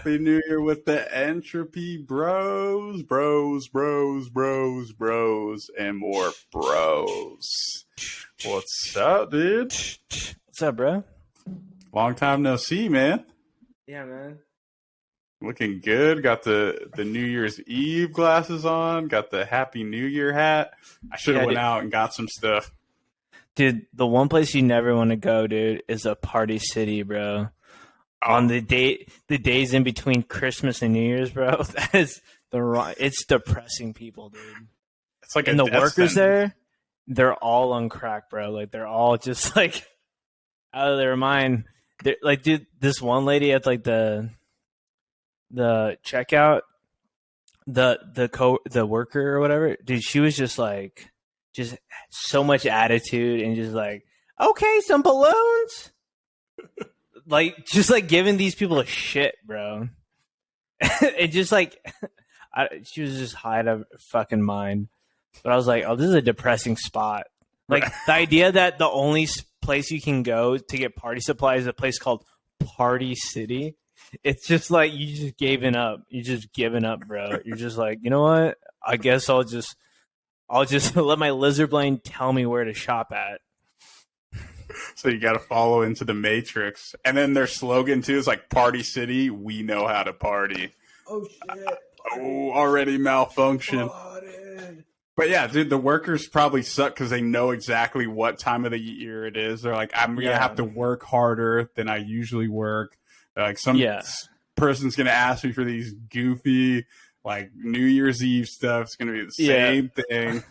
Happy New Year with the Entropy bros, and more bros. What's up, dude? What's up, bro? Long time no see, man. Yeah, man. Looking good. Got the New Year's Eve glasses on. Got the Happy New Year hat. I should have went out and got some stuff. Dude, the one place you never want to go, dude, is a party city, bro. On the days in between Christmas and New Year's, bro, it's depressing people, dude. It's like and the workers there, they're all on crack, bro. Like they're all just like out of their mind. They're, like, dude, this one lady at like the checkout, the worker or whatever, dude, she was just so much attitude and just like, okay, some balloons. Just giving these people a shit, bro. It just she was just high out of her fucking mind. But I was like, oh, this is a depressing spot. Like the idea that the only place you can go to get party supplies is a place called Party City. It's just like you just giving up. You're just giving up, bro. You're just like, you know what? I guess I'll just let my lizard brain tell me where to shop at. So you got to follow into the Matrix. And then their slogan, too, is like, Party City, we know how to party. Oh, shit. Already malfunction. But yeah, dude, the workers probably suck because they know exactly what time of the year it is. They're like, I'm going to have to work harder than I usually work. Like some person's going to ask me for these goofy, like, New Year's Eve stuff. It's going to be the same thing.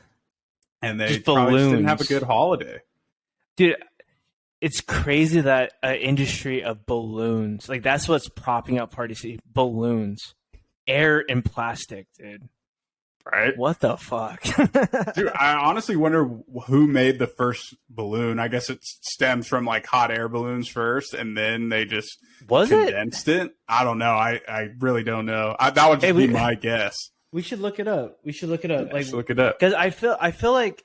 And they probably just didn't have a good holiday. Dude, it's crazy that an industry of balloons, like that's what's propping up Party City. Balloons, air and plastic, dude. Right? What the fuck? Dude, I honestly wonder who made the first balloon. I guess it stems from like hot air balloons first, and then they just condensed it? I don't know. I really don't know. That would just be my guess. We should look it up. Let's look it up. Because I feel like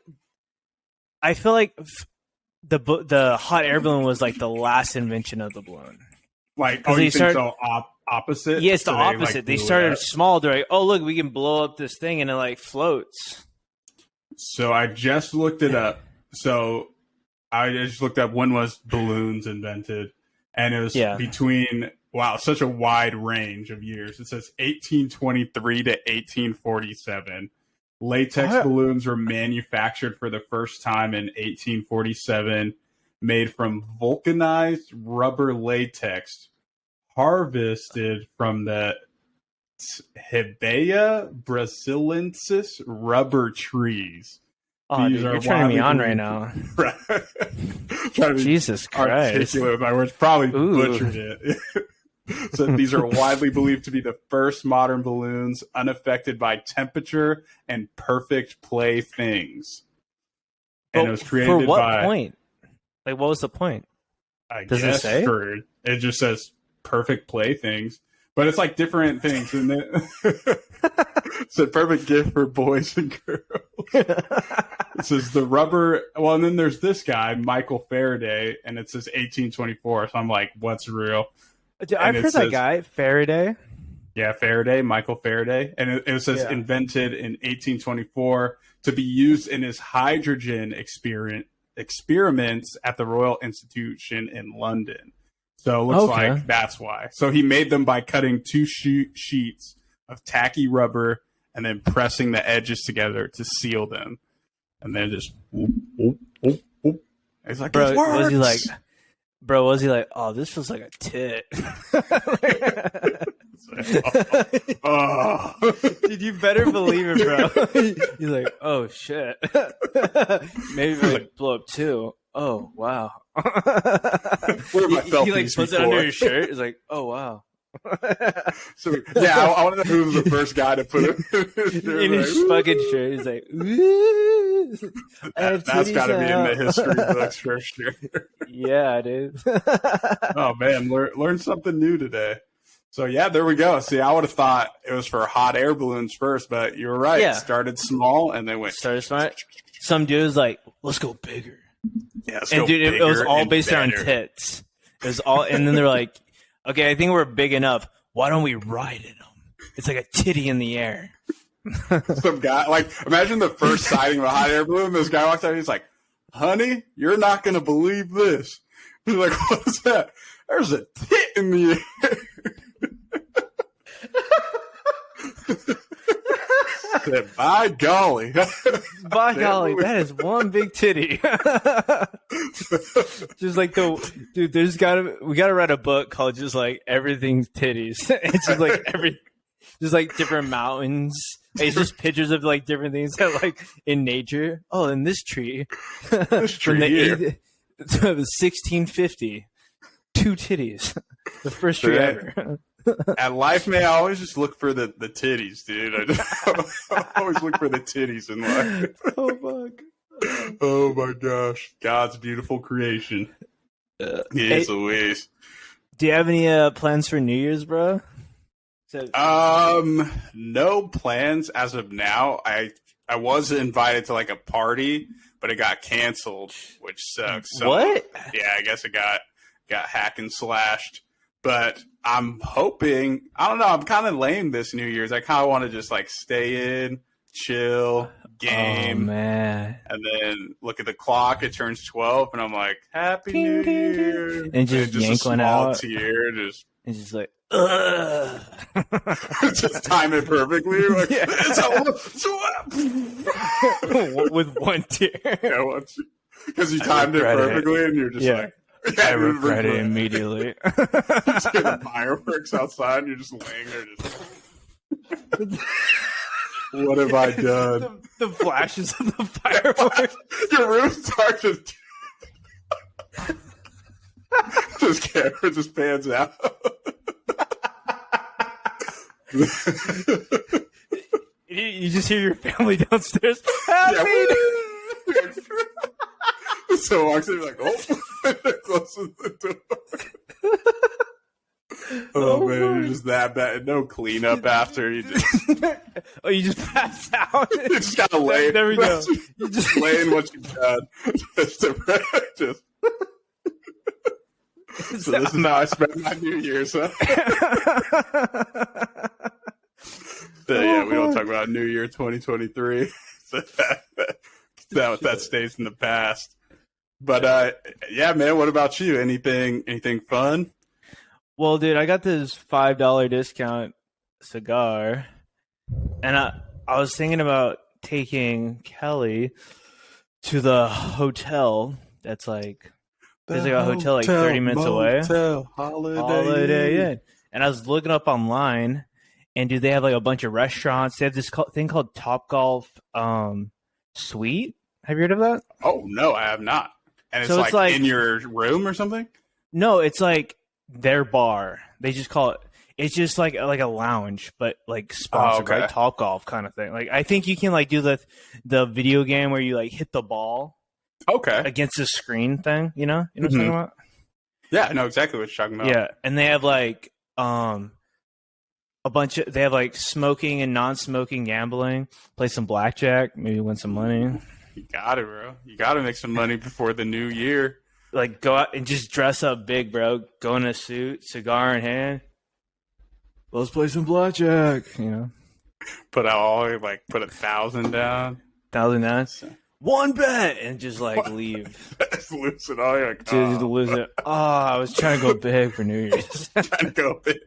the hot air balloon was like the last invention of the balloon. Like, oh, you think so? Opposite? Yeah, it's the opposite. They started small. They're like, oh, look, we can blow up this thing and it like floats. So I just looked it up. So I just looked up when was balloons invented. And it was between, such a wide range of years. It says 1823 to 1847. Latex balloons were manufactured for the first time in 1847, made from vulcanized rubber latex, harvested from the Hevea brasiliensis rubber trees. Oh, dude, you're turning me on right now. Jesus Christ. Articulate with my words. Probably butchered it. So these are widely believed to be the first modern balloons unaffected by temperature and perfect playthings. And it was created for what point? Like, what was the point? Does it say? It just says perfect playthings. But it's like different things, isn't it? It's a perfect gift for boys and girls. It says the rubber. Well, and then there's this guy, Michael Faraday, and it says 1824. So I'm like, what's real? I've heard that guy, Faraday. Yeah, Faraday, Michael Faraday. And it says invented in 1824 to be used in his hydrogen experiments at the Royal Institution in London. So it looks like that's why. So he made them by cutting two sheets of tacky rubber and then pressing the edges together to seal them. And then just He's like, bro, was he like, oh, this feels like a tit? Dude, you better believe it, bro. He's like, oh, shit. Maybe I would blow up too. Oh, wow. Where have I felt he these puts before? it under his shirt. He's like, oh, wow. So, I want to know who was the first guy to put it in his fucking shirt. He's like, ooh. That's got to be in the history books for sure. Yeah, dude. Oh, man. Learn something new today. So, yeah, there we go. See, I would have thought it was for hot air balloons first, but you were right. Yeah. It started small and then went. Started small. Some dude was like, let's go bigger. Yeah, and dude, it was all based on tits. It was all, and then they're like, okay, I think we're big enough. why don't we ride in them? It's like a titty in the air. Some guy, like, imagine the first sighting of a hot air balloon. This guy walks out, he's like, honey, you're not going to believe this. He's like, what's that? There's a tit in the air. Said, by golly. By golly, that is one big titty. Just like we gotta write a book called just like everything's titties. It's just like just like different mountains. It's just pictures of like different things that like in nature. Oh, in this tree. This tree here. The 1650. 2 titties. The first tree ever. At life, man, I always just look for the titties, dude. I always look for the titties in life. Oh, fuck. Oh, my gosh. God's beautiful creation. Yes, Louise. Do you have any plans for New Year's, bro? No plans as of now. I was invited to, like, a party, but it got canceled, which sucks. So, what? Yeah, I guess it got hacked and slashed. But I'm hoping, I don't know, I'm kind of lame this New Year's. I kind of want to just like stay in, chill, game. Oh, man. And then look at the clock. It turns 12 and I'm like, Happy New Year. And just yank one out. Tear, and just like, ugh. Just time it perfectly. Like, yeah. With one tear. Yeah, because you timed it perfectly and you're just like, I regret it immediately. Just hear the fireworks outside, and you're just laying there. Just what have I done? The flashes of the fireworks. Your room's dark. Just camera just pans out. You just hear your family downstairs. Happy. So walks in like, oh, closes the door. Oh man, you're just that bad. No cleanup after. You just you just pass out. You just gotta lay. There we go. You just lay in what you've done. So this is how I spent my New Year's, huh? So yeah, we don't talk about New Year 2023. That stays in the past. But yeah, man, what about you? Anything fun? Well, dude, I got this $5 discount cigar, and I was thinking about taking Kelly to the hotel. That's like there's like a hotel like 30 minutes away. Holiday Inn. And I was looking up online, and dude, they have like a bunch of restaurants. They have this thing called Topgolf Suite. Have you heard of that? Oh no, I have not. And so it's like in your room or something? No, it's like their bar. They just call it. It's just like a lounge, but like sponsored by Topgolf kind of thing. Like I think you can like do the video game where you like hit the ball. Okay. Against the screen thing, you know what I'm talking about? Yeah, I know exactly what you're talking about. Yeah, and they have like a bunch of they have like smoking and non-smoking gambling. Play some blackjack, maybe win some money. You got it, bro. You got to make some money before the new year. Like, go out and just dress up big, bro. Go in a suit, cigar in hand. Let's play some blackjack, you know. Put 1,000 down. 1,000 down? One bet! And just, like, leave. Just lose it all. You're like, just lose it. Oh, I was trying to go big for New Year's. Trying to go big.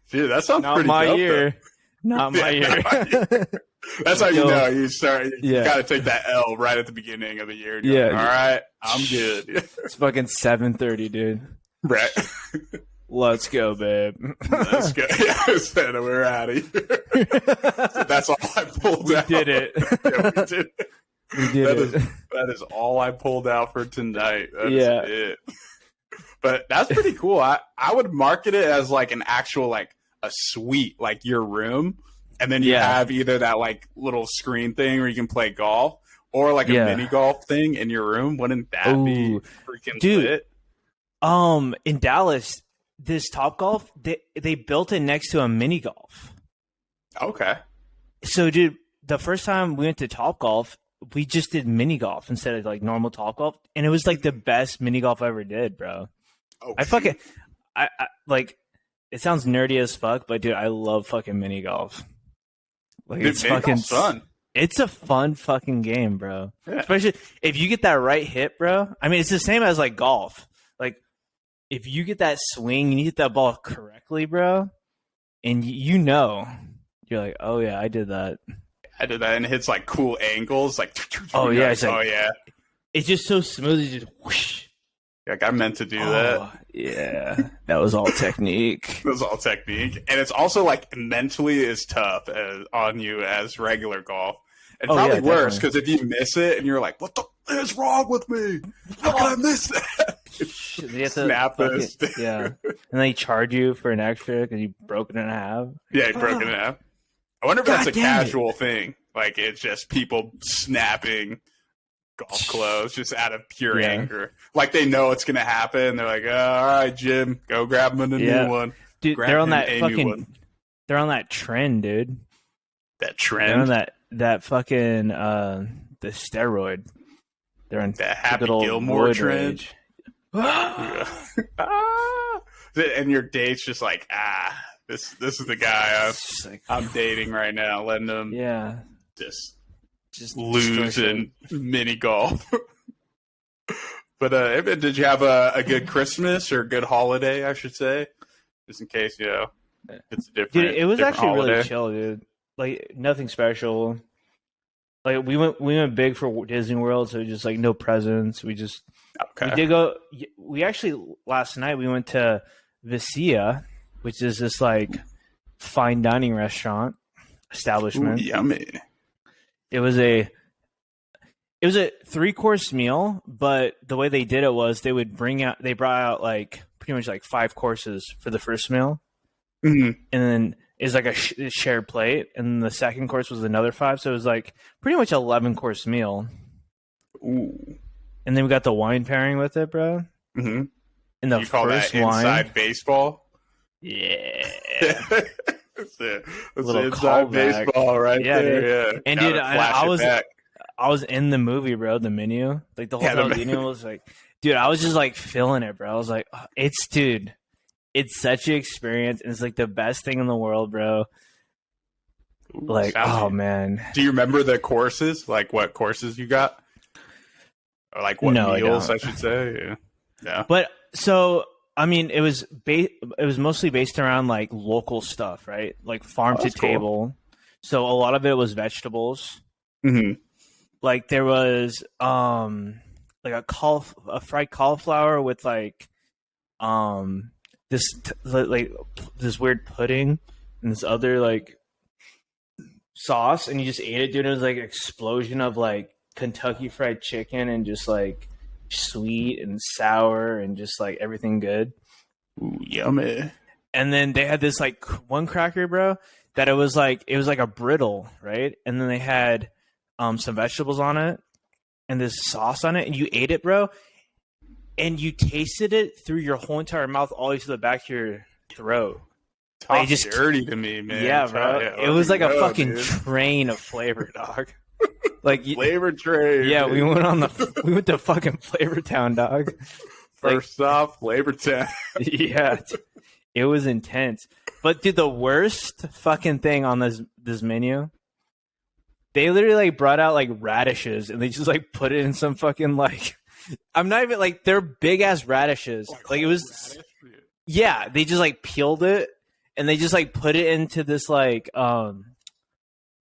Dude, that sounds Not pretty my dope, year. Not my year. That's how you know you start. You got to take that L right at the beginning of the year. Yeah. All right, I'm good. It's fucking 7:30, dude. Right. Let's go, babe. Let's go. Yeah, said we're out of here. So that's all I pulled out. We did it. Yeah, we did it. We did it. That is all I pulled out for tonight. That is it. But that's pretty cool. I would market it as like an actual like a suite, like your room. And then you have either that like little screen thing where you can play golf or like a mini golf thing in your room. Wouldn't that be freaking lit? In Dallas, this Topgolf, they built it next to a mini golf. Okay. So, dude, the first time we went to Topgolf, we just did mini golf instead of like normal Topgolf, and it was like the best mini golf I ever did, bro. Oh, I fucking, I like. it sounds nerdy as fuck, but dude, I love fucking mini golf. Like, dude, it's fucking fun. It's a fun fucking game, bro. Yeah. Especially if you get that right hit, bro. I mean, it's the same as like golf. Like, if you get that swing and you hit that ball correctly, bro, and you're like, oh yeah, I did that. I did that, and it hits like cool angles, like. Oh yeah, it's like, oh yeah. It's just so smooth. It's just whoosh. Like, I meant to do that. Yeah, that was all technique. It was all technique, and it's also like mentally as tough on you as regular golf, and probably worse because if you miss it and you're like, "What the is wrong with me? How can I miss that?" You have to snap this. Yeah, and they charge you for an extra because you broke it in half. Yeah, you broke it in half. I wonder if that's a casual thing. Like, it's just people snapping golf clubs just out of pure anger. Like, they know it's going to happen. They're like, all right, Jim, go grab him a new one. Dude, they're on that fucking... They're on that trend, dude. That trend? They're on that fucking... the steroid. They're on that Happy Gilmore trend. And your date's just like, this is the guy I'm dating right now. Letting him just lose in mini golf. But did you have a good Christmas or a good holiday, I should say, just in case it's a different. Dude, it was actually holiday. really chill, dude. Like, nothing special. Like, we went big for Disney World, so just like no presents. We did go. We actually last night we went to Vicia, which is this like fine dining restaurant establishment. Ooh, yummy. It was a 3-course meal, but the way they did it was they brought out like pretty much like 5 courses for the first meal, and then it's like a shared plate, and the second course was another 5, so it was like pretty much 11-course meal. Ooh. And then we got the wine pairing with it, bro. Mm-hmm. And the you call that inside baseball? Yeah. That's little inside baseball right there. Dude. Yeah. And dude, I was in the movie, bro. The menu, like the whole time, the menu was like, dude, I was just like feeling it, bro. I was like, it's such an experience, and it's like the best thing in the world, bro. Ooh, like, man. Do you remember the courses? Like what courses you got? Or like what meals, I should say. Yeah. But so, I mean, it was mostly based around like local stuff, right? Like farm to table. Cool. So a lot of it was vegetables. Mm-hmm. Like there was like a fried cauliflower with like this weird pudding and this other like sauce, and you just ate it, dude. It was like an explosion of like Kentucky Fried Chicken and just like sweet and sour and just like everything good. Ooh, yummy. And then they had this like one cracker, bro, that it was like a brittle, right? And then they had some vegetables on it and this sauce on it, and you ate it, bro, and you tasted it through your whole entire mouth all the way to the back of your throat. Like, just dirty to me, man. Yeah, bro. It was like a fucking train of flavor, dog. Like flavor train. Yeah, we went to fucking Flavor Town, dog. First off, Flavor Town. Yeah, it was intense. But dude, the worst fucking thing on this menu, they literally like brought out like radishes and they just like put it in some fucking like, I'm not even like, they're big ass radishes. Like it was, radish? Yeah, they just like peeled it and they just like put it into this like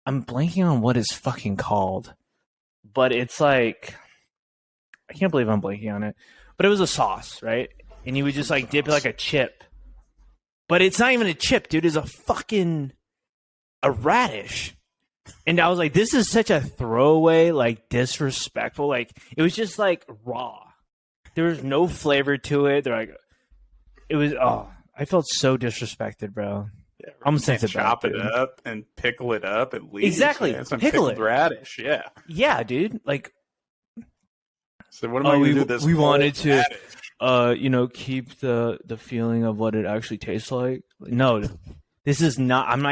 I'm blanking on what it's fucking called, but it's like, I can't believe I'm blanking on it, but it was a sauce, right? And you would just like dip it like a chip, but it's not even a chip, dude. It's a radish. And I was like, this is such a throwaway, like disrespectful. Like it was just like raw. There was no flavor to it. They're like, it was, I felt so disrespected, bro. Yeah, I'm gonna chop it up and pickle it up and leave. Exactly, pickle it. Radish, yeah. Yeah, dude. Like, so what am I gonna do? This we wanted to, keep the feeling of what it actually tastes like. No, this is not. I'm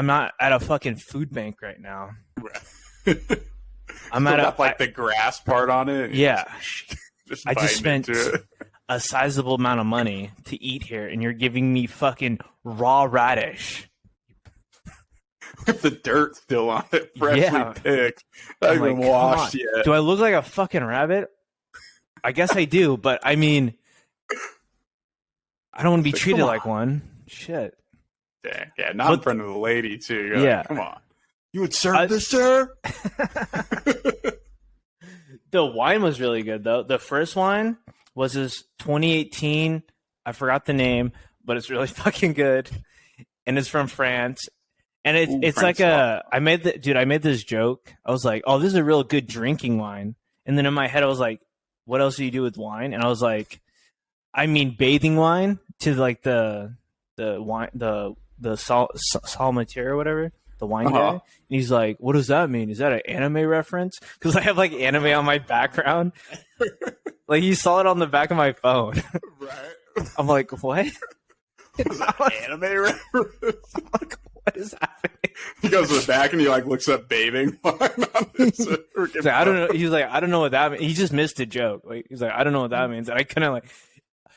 not at a fucking food bank right now. I'm at the grass part on it. Yeah. I a sizable amount of money to eat here, and you're giving me fucking raw radish with the dirt still on it, freshly picked, not even washed yet. Do I look like a fucking rabbit? I guess I do, but I mean, I don't want to be treated like one. Shit. Yeah, not in front of the lady too. You're like, come on, you would serve this, sir? The wine was really good though. The first wine was this 2018. I forgot the name, but it's really fucking good, and it's from France. And it's like I made this joke. I was like, oh, this is a real good drinking wine. And then in my head, I was like, what else do you do with wine? And I was like, I mean, bathing wine to like the wine, the Salmatier or whatever, the wine guy. And he's like, what does that mean? Is that an anime reference? Because I have like anime on my background. Like you saw it on the back of my phone. Right. I'm like, what? Is that anime reference? I'm like, what is happening? He goes to the back and he like looks up bathing wine on this. Like, I don't know. He's like, I don't know what that means. He just missed a joke. Like he's like, I don't know what that means. And I couldn't like,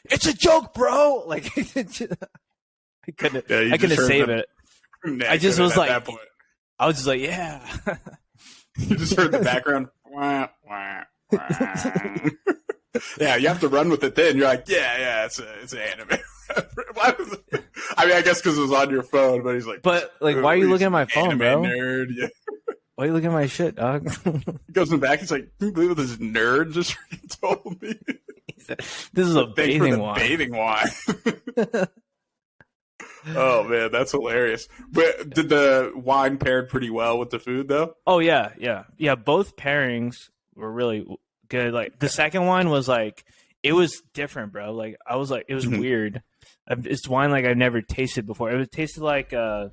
it's a joke, bro. Like I couldn't save it. I just was like, that point. I was just like, yeah. You just heard the background. Wah, wah, wah. Yeah, you have to run with it then. You're like, yeah, it's an anime. I mean, I guess because it was on your phone, but he's like, but like, why are you looking at my phone, bro? Nerd. Yeah. Why are you looking at my shit, dog? He goes in the back. He's like, can you believe what this nerd just told me? This is a bathing wine. Bathing wine. Oh man, that's hilarious. But did the wine paired pretty well with the food though? Oh yeah. Both pairings were really good. Like the second wine was like, it was different, bro. Like I was like, it was weird. It's wine like I've never tasted before. It tasted like a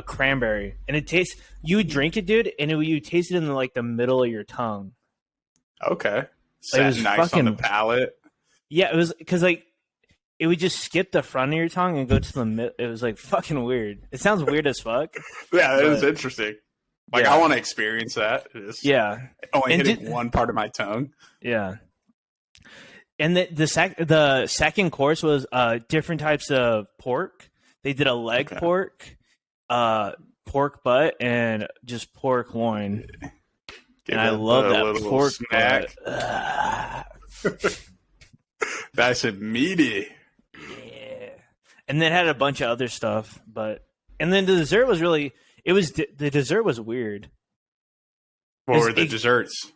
cranberry, and it tastes. You would drink it, dude, and you taste it in the middle of your tongue. Okay, it was nice fucking, on the palate. Yeah, it was because like it would just skip the front of your tongue and go to the mid. It was like fucking weird. It sounds weird as fuck. Yeah, it was interesting. Like I want to experience that. Only hitting one part of my tongue. Yeah. And the second course was different types of pork. They did a leg pork, pork butt, and just pork loin. And I love that pork snack. Nice and meaty. Yeah. And then had a bunch of other stuff, and then the dessert was really. The dessert was weird. What were the desserts?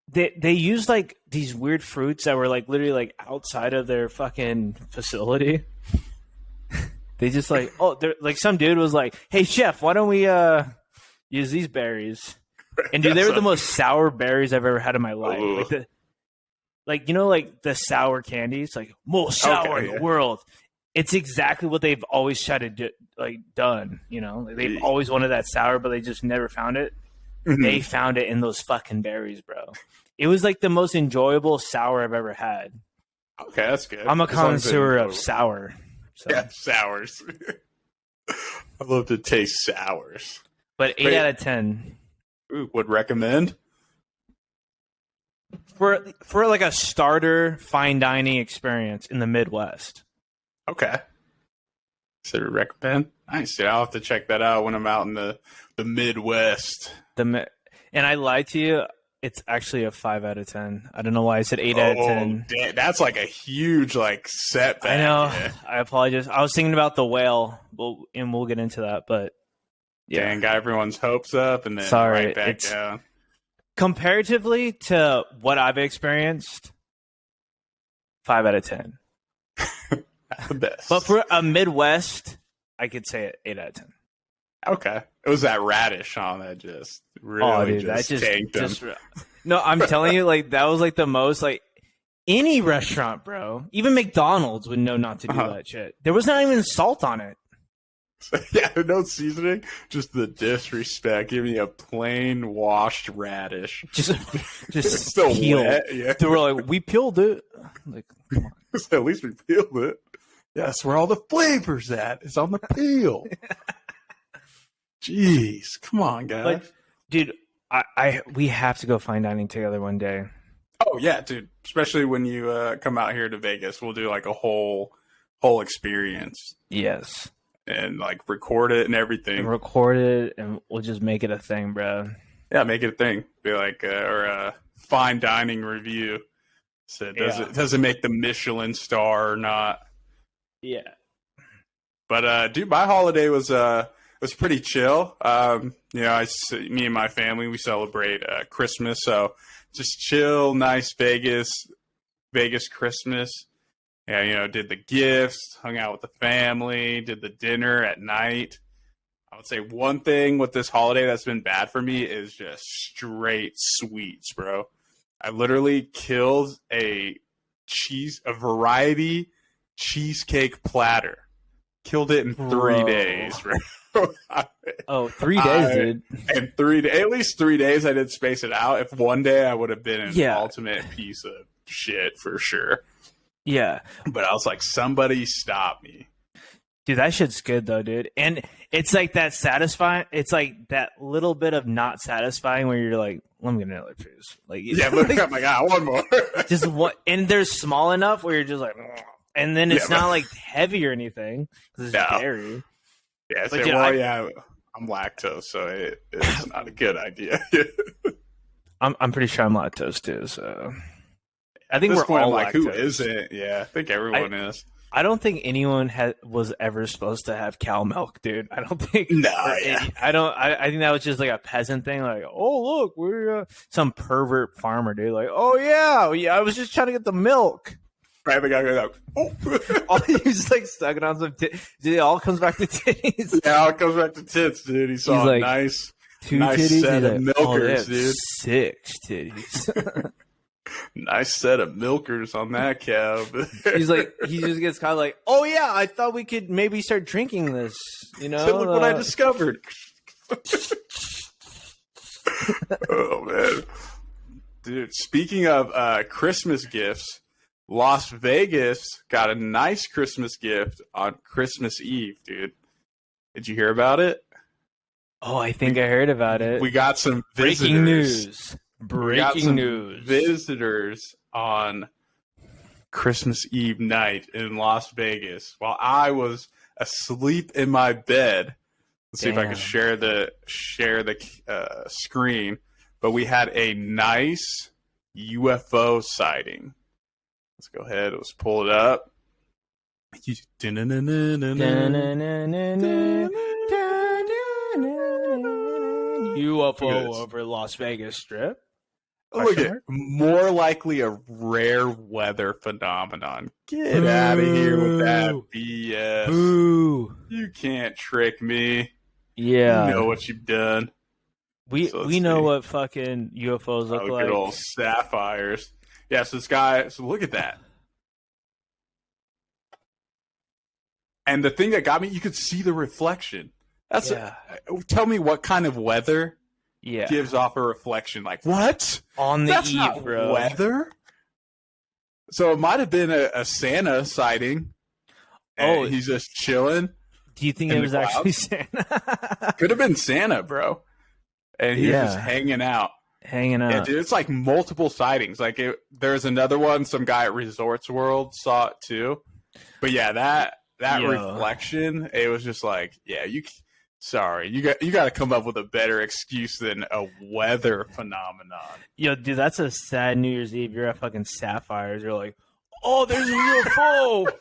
They used like these weird fruits that were like literally like outside of their fucking facility. They just like like some dude was like, "Hey chef, why don't we use these berries?" And dude, they were the most sour berries I've ever had in my life. Like the sour candies, like most sour in the world. It's exactly what they've always tried to do, done. They've always wanted that sour, but they just never found it. Mm-hmm. They found it in those fucking berries, bro. It was like the most enjoyable sour I've ever had. Okay, that's good. I'm a connoisseur of sour. So. Yeah, sours. I love to taste sours. But 8 out of 10. Would recommend? For like a starter fine dining experience in the Midwest. Okay. So recommend? Nice. Yeah, I'll have to check that out when I'm out in the Midwest. And I lied to you. It's actually a 5 out of 10. I don't know why I said 8 out of 10. Damn, that's like a huge setback. I know. Yeah. I apologize. I was thinking about the whale, and we'll get into that. But yeah, and got everyone's hopes up, and then right back down. Comparatively to what I've experienced, 5 out of 10. That's the best. But for a Midwest, I could say it 8 out of 10. Okay. It was that radish on that just really tanked them. No, I'm telling you, that was the most any restaurant, bro. Even McDonald's would know not to do that shit. There was not even salt on it. Yeah, no seasoning, just the disrespect. Give me a plain washed radish. Just still peeled. Wet, yeah. They were like, we peeled it. Come on. At least we peeled it. Yeah, that's where all the flavor's at. It's on the peel. Jeez, come on, guys. Dude, we have to go fine dining together one day. Oh yeah, dude. Especially when you come out here to Vegas, we'll do like a whole experience. Yes. And like record it and everything. And record it, and we'll just make it a thing, bro. Yeah, make it a thing. Be like, or a fine dining review. So does it make the Michelin star or not? Yeah. But dude, my holiday was pretty chill. Me and my family, we celebrate Christmas, so just chill, nice Vegas Christmas. Yeah, did the gifts, hung out with the family, did the dinner at night. I would say one thing with this holiday that's been bad for me is just straight sweets, bro. I literally killed a variety cheesecake platter. Killed it in 3 days, bro. 3 days, dude. And at least 3 days I did space it out. If one day I would have been an ultimate piece of shit for sure. Yeah. But I was like, somebody stop me. Dude, that shit's good though, dude. And it's like that satisfying. It's like that little bit of not satisfying where you're like, let me get another piece. Like, yeah, look, I'm like, one more. Just one, and they're small enough where you're just like, and then it's not like heavy or anything because it's dairy. Yeah, but, I'm lactose, so it's not a good idea. I'm pretty sure I'm lactose too, so I think we're all like, lactose. Who isn't? Yeah, I think everyone is. I don't think anyone was ever supposed to have cow milk, dude. I don't think. No, I think that was just like a peasant thing. Like, oh look, we're some pervert farmer, dude. Like, oh yeah, I was just trying to get the milk. Right, the guy goes out. Oh, he's just like stuck it on some titties. Dude, it all comes back to titties. Yeah, it comes back to tits, dude. He saw a nice titties, set of milkers, dude. 6 titties. Nice set of milkers on that cow. He's like, he just gets kind of like, oh yeah, I thought we could maybe start drinking this. You know, so look what I discovered. Oh man, dude. Speaking of Christmas gifts, Las Vegas got a nice Christmas gift on Christmas Eve, dude. Did you hear about it? Oh, I think I heard about it. We got some breaking news. Breaking news. Visitors on Christmas Eve night in Las Vegas while I was asleep in my bed. Let's see if I can share the screen. But we had a nice UFO sighting. Let's go ahead. Let's pull it up. UFO over Las Vegas Strip. Look at more likely a rare weather phenomenon. Get out of here with that BS. Boo. You can't trick me. Yeah. You know what you've done. We know what fucking UFOs look like. Good old sapphires. Yeah, so this guy, look at that. And the thing that got me, you could see the reflection. Tell me what kind of weather gives off a reflection. Like, what? That's eve, not bro. Weather? So it might have been a Santa sighting. Oh, he's just chilling. Do you think it was actually Santa? Could have been Santa, bro. And he's just hanging out. Yeah, dude, it's like multiple sightings. Like there's another one. Some guy at Resorts World saw it too. But yeah, that reflection, it was just like, you got to come up with a better excuse than a weather phenomenon. Yo, dude, that's a sad New Year's Eve. You're at fucking Sapphires. You're like, oh, there's a UFO.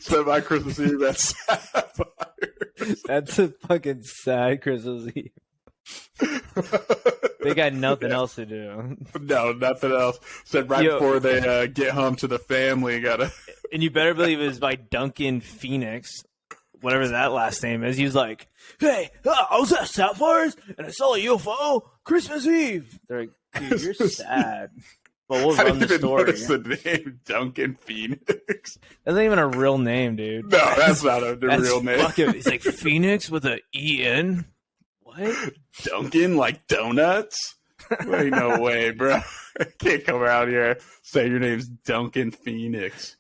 So my Christmas Eve at Sapphires. That's a fucking sad Christmas Eve. They got nothing else to do. No, nothing else. Said before they get home to the family, gotta. And you better believe it was by Duncan Phoenix, whatever that last name is. He was like, "Hey, I was at Sapphires and I saw a UFO Christmas Eve." They're like, "Dude, you're sad." But we'll run the story. Notice the name Duncan Phoenix. That's not even a real name, dude. No, that's not a real name. He's like Phoenix with a E-N. What? Duncan, like donuts? Ain't no way, bro. I can't come around here and say your name's Duncan Phoenix.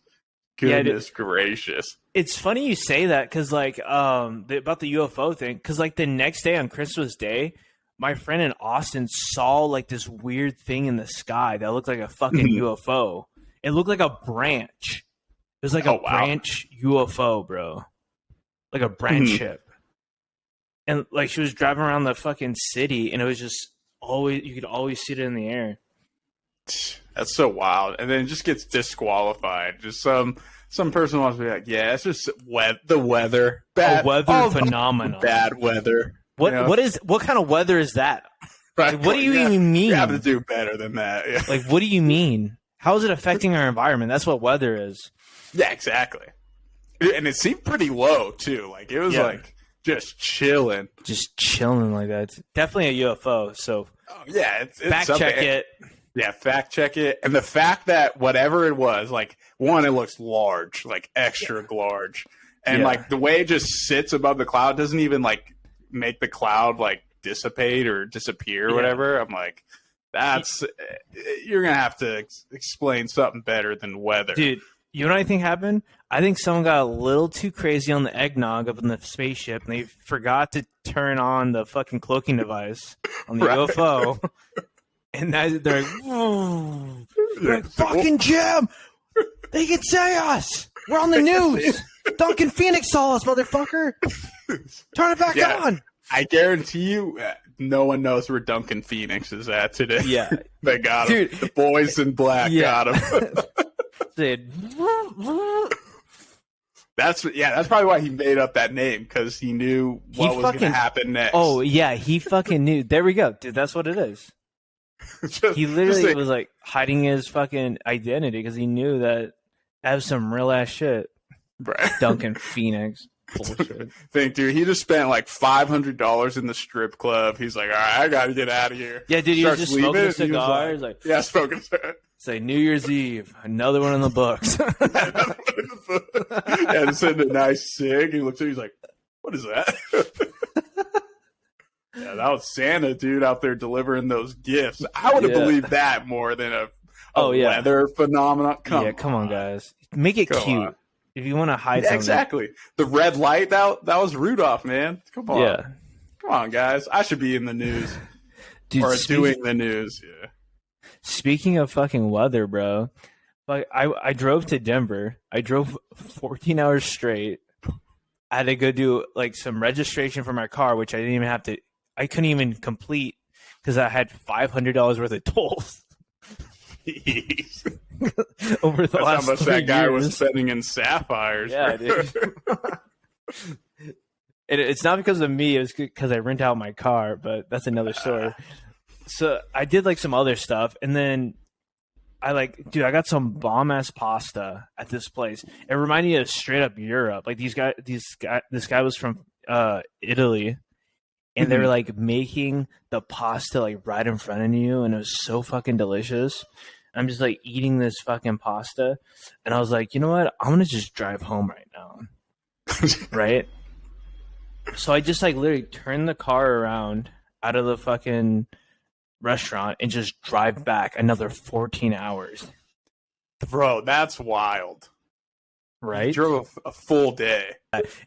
Goodness gracious. It's funny you say that because, like, about the UFO thing, because, like, the next day on Christmas Day, my friend in Austin saw like this weird thing in the sky that looked like a fucking UFO. It looked like a branch. It was like a branch UFO, bro. Like a branch ship. And like she was driving around the fucking city, and it was just always, you could always see it in the air. That's so wild. And then it just gets disqualified. Just some person wants to be like, yeah, it's just the weather. Bad, a weather phenomenon. Bad weather. What kind of weather is that? Right. Like, what do you even mean? You have to do better than that. Yeah. Like, what do you mean? How is it affecting our environment? That's what weather is. Yeah, exactly. And it seemed pretty low too. Like it was like just chilling. Just chilling like that. It's definitely a UFO. So it's fact check it. Yeah, fact check it. And the fact that whatever it was, like one, it looks large, like extra large. And like the way it just sits above the cloud doesn't even like make the cloud like dissipate or disappear or whatever. I'm like, you're gonna have to explain something better than weather, dude. You know what I think happened? I think someone got a little too crazy on the eggnog up in the spaceship, and they forgot to turn on the fucking cloaking device on the UFO. And now they're like, whoa, fucking Jim, they can say us. We're on the news. Duncan Phoenix saw us, motherfucker. Turn it back on. I guarantee you, no one knows where Duncan Phoenix is at today. Yeah. They got him. Dude, the boys in black got him. That's probably why he made up that name, because he knew what was going to happen next. Oh, yeah, he fucking knew. There we go. Dude, that's what it is. He literally was like hiding his fucking identity because he knew that was some real ass shit. Right. Duncan Phoenix. Bullshit. Think, dude, he just spent like $500 in the strip club. He's like, all right, I got to get out of here. Yeah, dude, he was just smoking a cigar. He's like, smoking a cigar. Say New Year's Eve, another one in the books. Just hitting a nice cig. He looks at it, he's like, what is that? Yeah, that was Santa, dude, out there delivering those gifts. I would have believed that more than a weather phenomenon. Come on, guys. Make it cute. If you want to hide something. Exactly. The red light, that was Rudolph, man. Come on. Yeah. Come on, guys. I should be in the news. Dude, or doing the news, yeah. Speaking of fucking weather, bro, like I drove to Denver. I drove 14 hours straight. I had to go do like some registration for my car, which I didn't even have to. I couldn't even complete because I had $500 worth of tolls. Jeez. Over the last how much 3 that guy years. was spending in sapphires. Yeah, dude. It's not because of me. It was because I rent out my car, but that's another story. So I did like some other stuff, and then I got some bomb ass pasta at this place. It reminded me of straight up Europe. Like this guy was from Italy, and they were like making the pasta like right in front of you, and it was so fucking delicious. I'm just like eating this fucking pasta, and I was like, you know what? I'm gonna just drive home right now, right? So I just like literally turned the car around out of the fucking restaurant and just drive back another 14 hours. Bro, that's wild. Right? You drove a full day.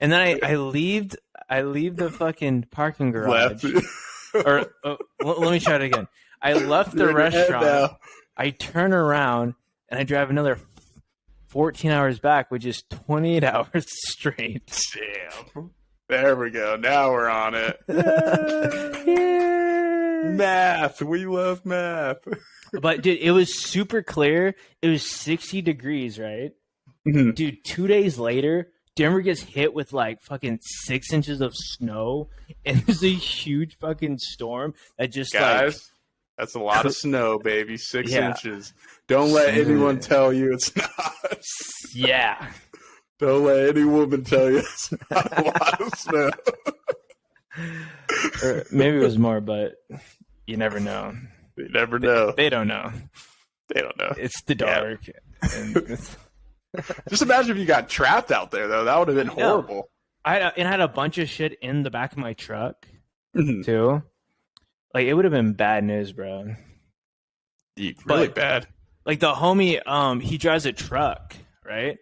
And then I leave the fucking parking garage. Or let me try it again. I left the restaurant. I turn around and I drive another 14 hours back, which is 28 hours straight. Damn. There we go. Now we're on it. Math. We love math. But dude, it was super clear. It was 60 degrees, right? Mm-hmm. Dude, 2 days later, Denver gets hit with like fucking 6 inches of snow, and there's a huge fucking storm that just that's a lot of snow, baby. 6 inches. Don't let anyone tell you it's not. Yeah. Don't let any woman tell you it's not a lot of snow. Or maybe it was more, but you never know. You never know. They don't know. They don't know. It's the dark. Yeah. And just imagine if you got trapped out there, though. That would have been horrible. I had a bunch of shit in the back of my truck, too. Like, it would have been bad news, bro. Really bad. Like, the homie, he drives a truck, right?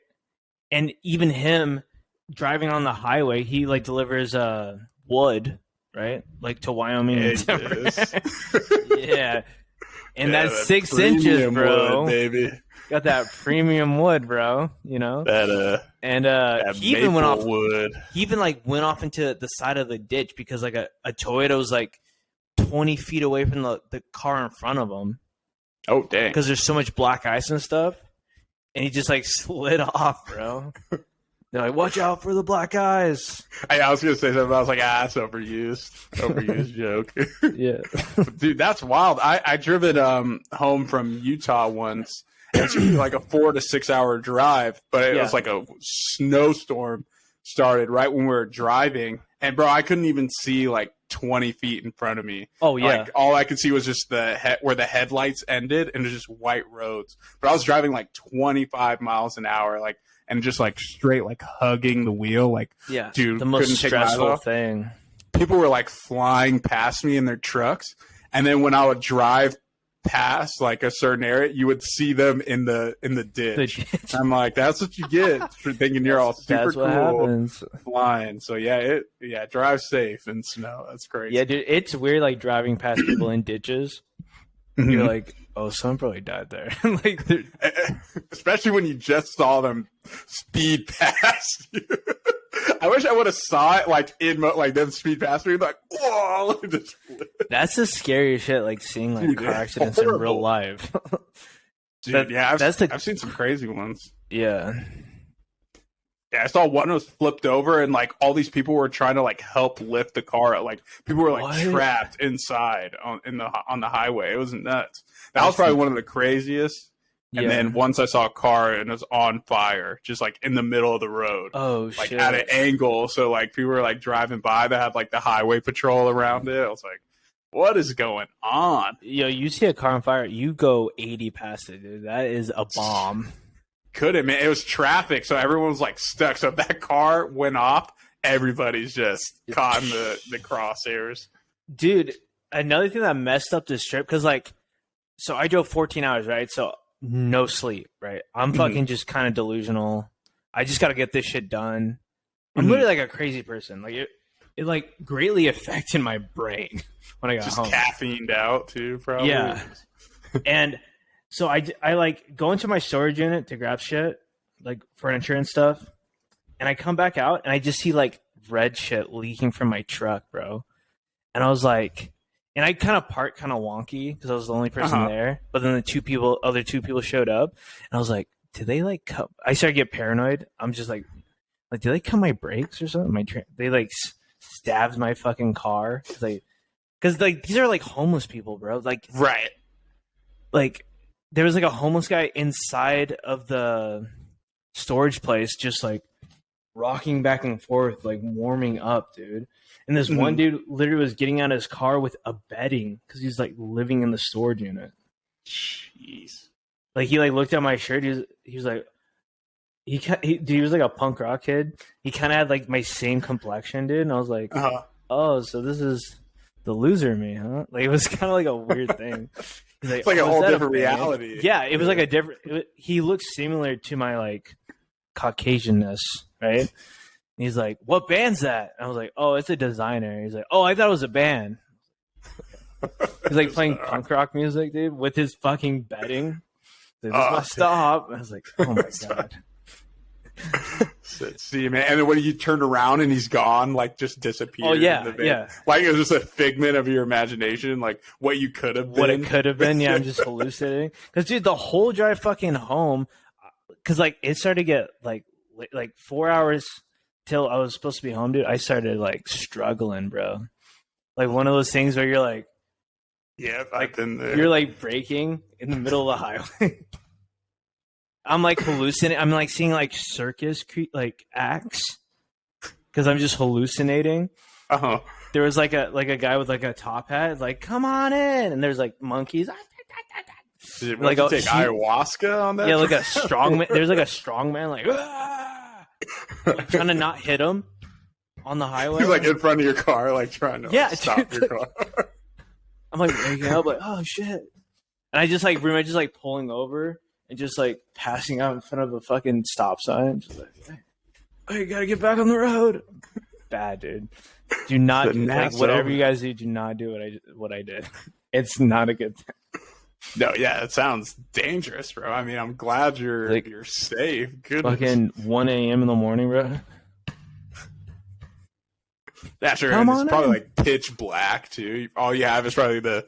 And even him driving on the highway, he, like, delivers wood right? Like to Wyoming and Denver. Yeah. And Yeah, that's 6 inches, bro. Wood, baby. Got that premium wood, bro. You know? That he even went off wood. He even like went off into the side of the ditch because like a Toyota was like 20 feet away from the car in front of him. Oh, dang. Because there's so much black ice and stuff. And he just like slid off, bro. They're like, watch out for the black eyes. I was going to say something. I was like, that's overused joke. Yeah. Dude, that's wild. I driven home from Utah once. It's like a 4 to 6 hour drive, but it was like a snowstorm started right when we were driving. And, bro, I couldn't even see like 20 feet in front of me. Oh, yeah. Like, all I could see was just where the headlights ended, and it was just white roads. But I was driving like 25 miles an hour, like, and just like straight, like hugging the wheel, like, dude, the most stressful thing. People were like flying past me in their trucks, and then when I would drive past like a certain area, you would see them in the ditch. I'm like, that's what you get for thinking you're all super cool happens. Flying. So drive safe in snow. That's crazy. Yeah, dude, it's weird like driving past people in ditches. You're like, oh, someone probably died there. Like, especially when you just saw them speed past you. I wish I would have saw it like like them speed past me. Like, whoa! That's the scariest shit. Like seeing like car accidents in real life. Dude, I've seen some crazy ones. Yeah. Yeah, I saw one was flipped over, and like all these people were trying to like help lift the car. Like people were like trapped inside on the highway. It was nuts. That was probably one of the craziest. And then once I saw a car and it was on fire, just like in the middle of the road. Oh, like shit. At an angle. So like people were like driving by that had like the highway patrol around it. I was like, what is going on? Yo, you see a car on fire, you go 80 past it, dude. That is a bomb. Couldn't, man. It was traffic, so everyone was like stuck. So if that car went off, everybody's just caught in the crosshairs. Dude, another thing that messed up this trip, because like, so I drove 14 hours, right? So no sleep, right? I'm fucking just kind of delusional. I just got to get this shit done. I'm literally like a crazy person. Like it like greatly affected my brain when I got just home. Caffeined out too, probably. Yeah. And so I like go into my storage unit to grab shit, like furniture and stuff. And I come back out and I just see like red shit leaking from my truck, bro. And I was like, and I kind of parked kind of wonky because I was the only person there. But then the other two people showed up, and I was like, did they like cut? I started to get paranoid. I'm just like, did they cut my brakes or something? They like stabbed my fucking car because like these are like homeless people, bro. Like right, like there was like a homeless guy inside of the storage place, just like rocking back and forth, like warming up, dude. And this one dude literally was getting out of his car with a bedding because he's like living in the storage unit. Jeez. Like he like looked at my shirt. He was like, he was like a punk rock kid. He kind of had like my same complexion, dude. And I was like, oh, so this is the loser me, huh? Like it was kind of like a weird thing. He's like, it's like a whole different reality. Yeah, it was like a different. He looked similar to my like Caucasianness, right? He's like, what band's that? And I was like, oh, it's a designer. He's like, oh, I thought it was a band. He's like playing punk rock music, dude, with his fucking bedding. This must stop. I was like, oh my God. See, man. And then when you turned around and he's gone, like just disappeared. Oh, yeah. Yeah. Like it was just a figment of your imagination, like what you could have been. What it could have been. Yeah, I'm just hallucinating. Because, dude, the whole drive fucking home, because like it started to get like 4 hours till I was supposed to be home, dude. I started like struggling, bro. Like one of those things where you're like, yeah, I've been there. You're like braking in the middle of the highway. I'm like hallucinating. I'm like seeing like circus like acts because I'm just hallucinating. There was like a guy with like a top hat, like come on in, and there's like monkeys. Like take ayahuasca on that? Yeah, like a strong man. There's like a strong man, like trying to not hit him on the highway. He's like in front of your car, like trying to stop your car. I'm like waking up, like oh shit, and I just like remember just like pulling over and just like passing out in front of a fucking stop sign, just like hey, you gotta get back on the road. bad, dude. Do not like whatever you guys do. Do not do what I did. It's not a good thing. No, yeah, it sounds dangerous, bro. I mean, I'm glad you're safe. Goodness. Fucking 1 a.m. in the morning, bro. Yeah, sure. And it's probably like pitch black too. All you have is probably the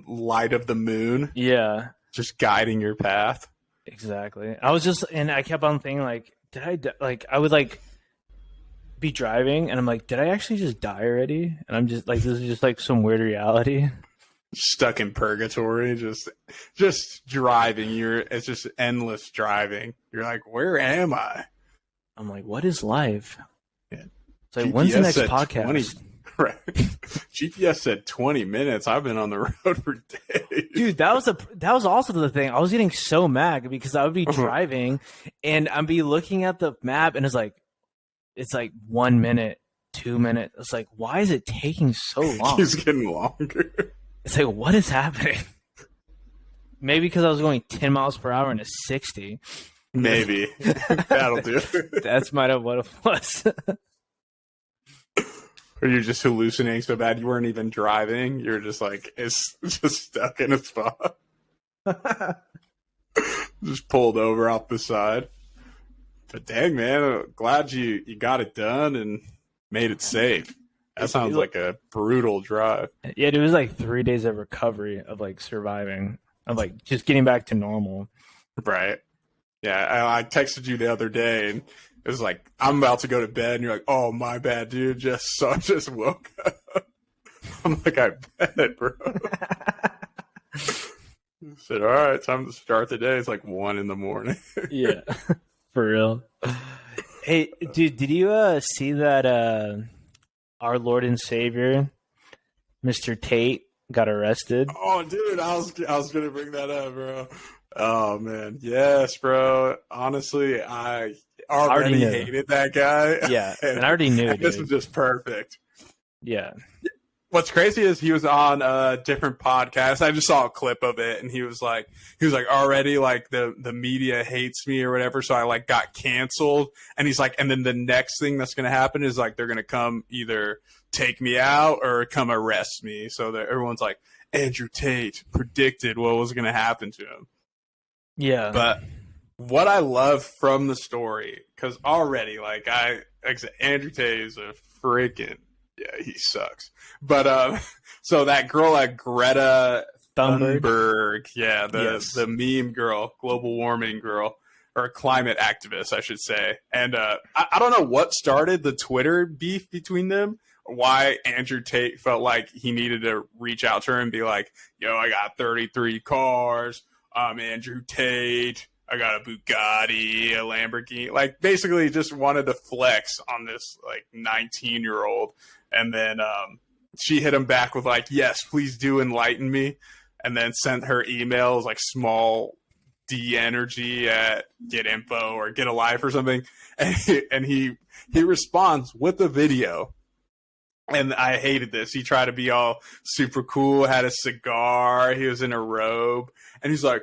light of the moon. Yeah, just guiding your path. Exactly. I kept on thinking like, I would like be driving and I'm like, did I actually just die already? And I'm just like, this is just like some weird reality. Stuck in purgatory, just driving. It's just endless driving. You're like, where am I? I'm like, what is life? Yeah. It's like, when's the next podcast? 20, right. GPS said 20 minutes. I've been on the road for days. Dude, that was also the thing. I was getting so mad because I would be driving and I'd be looking at the map and it's like 1 minute, 2 minutes. It's like, why is it taking so long? It's getting longer. It's like, what is happening? Maybe because I was going 10 miles per hour into 60. Maybe. That'll do. That's might have what it was. Or you're just hallucinating so bad you weren't even driving. You're just like, it's just stuck in a spot. Just pulled over off the side. But dang, man, glad you got it done and made it safe. That sounds like a brutal drive. Yeah, it was like 3 days of recovery of like surviving, of like just getting back to normal. Right. Yeah, I texted you the other day and it was like, I'm about to go to bed and you're like, oh, my bad, dude. Just woke up. I'm like, I bet, bro. I said, all right, time to start the day. It's like 1 a.m. Yeah, for real. Hey, dude, did you see that our Lord and Savior, Mr. Tate, got arrested? Oh, dude, I was gonna bring that up, bro. Oh man, yes, bro. Honestly, I already hated that guy. Yeah, and I already knew. This was just perfect. Yeah. What's crazy is he was on a different podcast. I just saw a clip of it, and he was like already like the media hates me or whatever, so I like got canceled. And he's like, and then the next thing that's gonna happen is like they're gonna come either take me out or come arrest me. So that everyone's like, Andrew Tate predicted what was gonna happen to him. Yeah. But what I love from the story, because already like Andrew Tate is a freaking. Yeah, he sucks. But so that girl like Greta Thunberg, yeah, the meme girl, global warming girl, or climate activist, I should say. And I don't know what started the Twitter beef between them, or why Andrew Tate felt like he needed to reach out to her and be like, yo, I got 33 cars. I'm Andrew Tate. I got a Bugatti, a Lamborghini. Like, basically just wanted to flex on this, like, 19-year-old. And then she hit him back with, like, yes, please do enlighten me. And then sent her emails, like, small D energy at Get Info or Get a Life or something. And he responds with a video. And I hated this. He tried to be all super cool, had a cigar. He was in a robe. And he's like,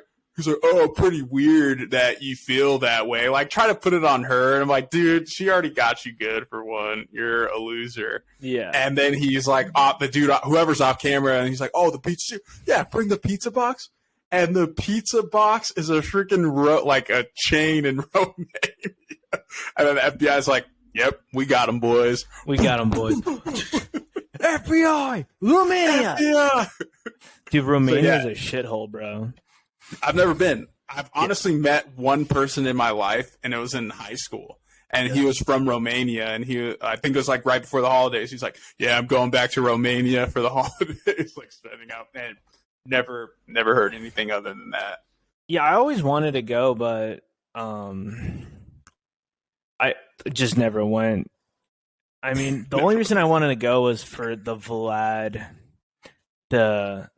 oh, pretty weird that you feel that way. Like, try to put it on her. And I'm like, dude, she already got you good for one. You're a loser. Yeah. And then he's like, the dude, whoever's off camera, and he's like, oh, the pizza. Yeah, bring the pizza box. And the pizza box is a freaking like a chain in Romania. And then the FBI's like, yep, we got him, boys. We got him, boys. FBI, Romania. FBI. Dude, Romania's a shithole, bro. I've never been. I've honestly met one person in my life, and it was in high school. And he was from Romania, and I think it was like right before the holidays. He's like, yeah, I'm going back to Romania for the holidays, like spending out. And never heard anything other than that. Yeah, I always wanted to go, but I just never went. I mean, the only reason I wanted to go was for the Vlad Impaler?